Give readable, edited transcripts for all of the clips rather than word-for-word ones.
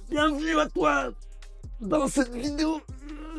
Bienvenue à toi dans cette vidéo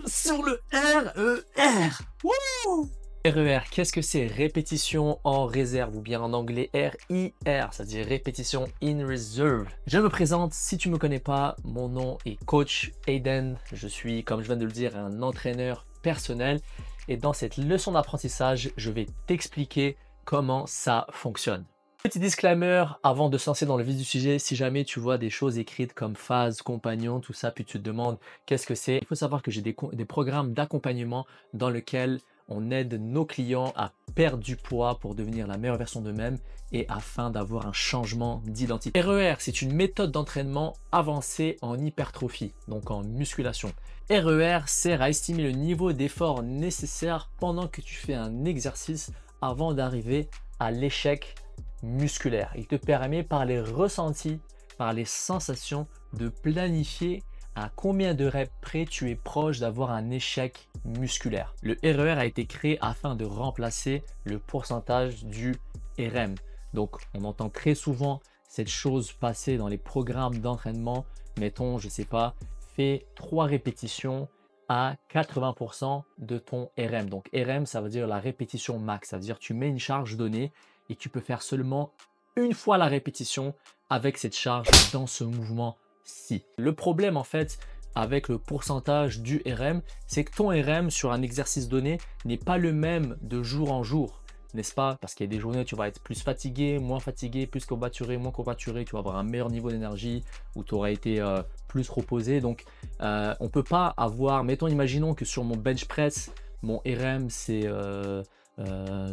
sur le RER. Wouh! RER, qu'est-ce que c'est? Répétition en réserve ou bien en anglais RIR, ça dit répétition in reserve. Je me présente, si tu ne me connais pas, mon nom est Coach Aiden. Je suis, comme je viens de le dire, un entraîneur personnel et dans cette leçon d'apprentissage, je vais t'expliquer comment ça fonctionne. Petit disclaimer avant de se lancer dans le vif du sujet, si jamais tu vois des choses écrites comme phase, compagnon, tout ça, puis tu te demandes qu'est-ce que c'est, il faut savoir que j'ai des programmes d'accompagnement dans lesquels on aide nos clients à perdre du poids pour devenir la meilleure version d'eux-mêmes et afin d'avoir un changement d'identité. RER, c'est une méthode d'entraînement avancée en hypertrophie, donc en musculation. RER sert à estimer le niveau d'effort nécessaire pendant que tu fais un exercice avant d'arriver à l'échec musculaire. Il te permet par les ressentis, par les sensations de planifier à combien de reps près tu es proche d'avoir un échec musculaire. Le RER a été créé afin de remplacer le pourcentage du RM. Donc on entend très souvent cette chose passer dans les programmes d'entraînement. Mettons, je sais pas, fais 3 répétitions à 80% de ton RM. Donc RM, ça veut dire la répétition max. Ça veut dire tu mets une charge donnée et tu peux faire seulement une fois la répétition avec cette charge dans ce mouvement-ci. Le problème en fait avec le pourcentage du RM, c'est que ton RM sur un exercice donné n'est pas le même de jour en jour, n'est-ce pas? Parce qu'il y a des journées où tu vas être plus fatigué, moins fatigué, plus courbaturé, moins courbaturé, tu vas avoir un meilleur niveau d'énergie ou tu auras été plus reposé. Donc on ne peut pas avoir, mettons, imaginons que sur mon bench press, mon RM c'est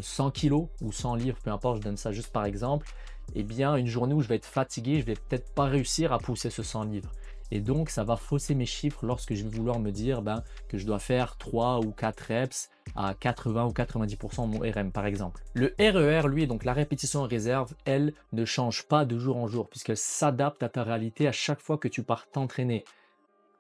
100 kg ou 100 livres, peu importe, je donne ça juste par exemple. Eh bien, une journée où je vais être fatigué, je vais peut-être pas réussir à pousser ce 100 livres. Et donc, ça va fausser mes chiffres lorsque je vais vouloir me dire que je dois faire 3 ou 4 reps à 80 ou 90% de mon RM, par exemple. Le RER, lui, donc la répétition en réserve, elle ne change pas de jour en jour puisqu'elle s'adapte à ta réalité à chaque fois que tu pars t'entraîner.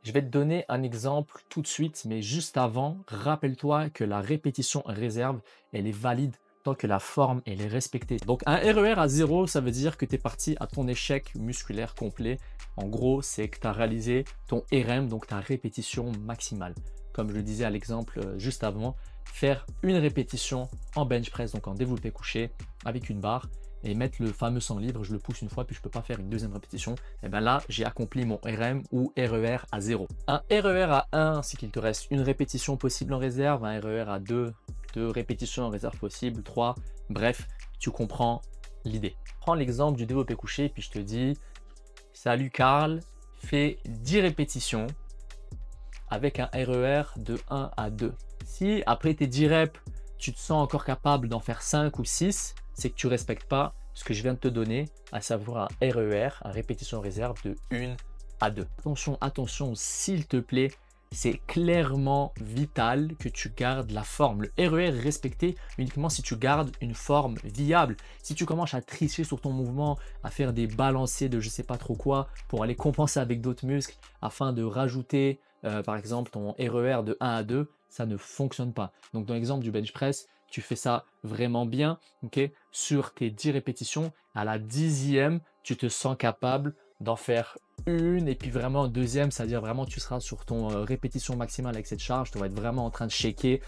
Je vais te donner un exemple tout de suite, mais juste avant, rappelle-toi que la répétition en réserve, elle est valide tant que la forme elle est respectée. Donc un RER à 0, ça veut dire que tu es parti à ton échec musculaire complet. En gros, c'est que tu as réalisé ton RM, donc ta répétition maximale. Comme je le disais à l'exemple juste avant, faire une répétition en bench press, donc en développé couché, avec une barre, et mettre le fameux 100 livres, je le pousse une fois, puis je ne peux pas faire une deuxième répétition, et bien là, j'ai accompli mon RM ou RER à 0. Un RER à 1, c'est qu'il te reste une répétition possible en réserve, un RER à 2, 2 répétitions en réserve possible, 3, bref, tu comprends l'idée. Prends l'exemple du développé couché, puis je te dis, salut Karl, fais 10 répétitions avec un RER de 1 à 2. Si après tes 10 reps, tu te sens encore capable d'en faire 5 ou 6, c'est que tu ne respectes pas ce que je viens de te donner, à savoir un RER, un répétition réserve de 1 à 2. Attention, attention, s'il te plaît, c'est clairement vital que tu gardes la forme. Le RER est respecté uniquement si tu gardes une forme viable. Si tu commences à tricher sur ton mouvement, à faire des balanciers de je sais pas trop quoi pour aller compenser avec d'autres muscles afin de rajouter par exemple ton RER de 1 à 2, ça ne fonctionne pas. Donc dans l'exemple du bench press, tu fais ça vraiment bien, ok? Sur tes 10 répétitions, à la 10e, tu te sens capable d'en faire une et puis vraiment un deuxième, c'est-à-dire vraiment tu seras sur ton répétition maximale avec cette charge, tu vas être vraiment en train de shaker,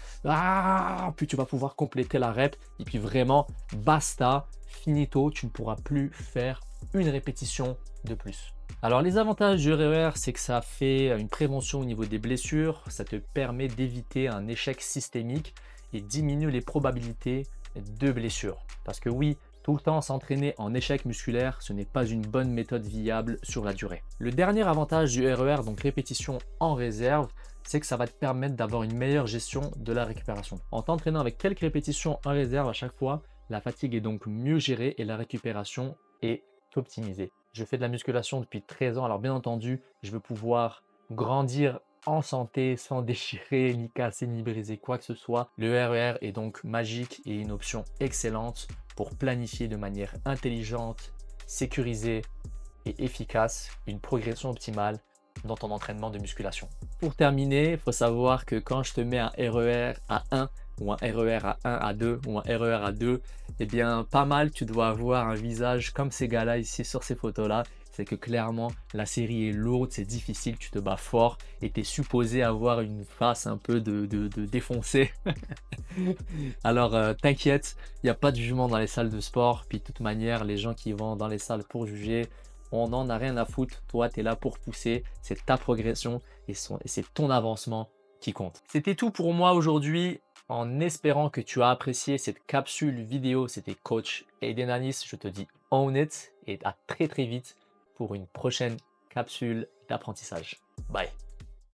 puis tu vas pouvoir compléter la rep et puis vraiment basta, finito, tu ne pourras plus faire une répétition de plus. Alors les avantages du RER, c'est que ça fait une prévention au niveau des blessures, ça te permet d'éviter un échec systémique et diminue les probabilités de blessures. Parce que oui, tout le temps s'entraîner en échec musculaire, ce n'est pas une bonne méthode viable sur la durée. Le dernier avantage du RER, donc répétition en réserve, c'est que ça va te permettre d'avoir une meilleure gestion de la récupération. En t'entraînant avec quelques répétitions en réserve à chaque fois, la fatigue est donc mieux gérée et la récupération est optimisée. Je fais de la musculation depuis 13 ans, alors bien entendu, je veux pouvoir grandir en santé, sans déchirer, ni casser, ni briser quoi que ce soit. Le RER est donc magique et une option excellente pour planifier de manière intelligente, sécurisée et efficace une progression optimale dans ton entraînement de musculation. Pour terminer, il faut savoir que quand je te mets un RER à 1, ou un RER A1, A2 ou un RER A2, eh bien pas mal, tu dois avoir un visage comme ces gars-là ici sur ces photos-là. C'est que clairement la série est lourde, c'est difficile, tu te bats fort et tu es supposé avoir une face un peu de défoncé. Alors t'inquiète, il n'y a pas de jugement dans les salles de sport. Puis de toute manière, les gens qui vont dans les salles pour juger, on n'en a rien à foutre. Toi, tu es là pour pousser, c'est ta progression et c'est ton avancement qui compte. C'était tout pour moi aujourd'hui. En espérant que tu as apprécié cette capsule vidéo, c'était coach Aiden Anis. Je te dis own it et à très très vite pour une prochaine capsule d'apprentissage. Bye.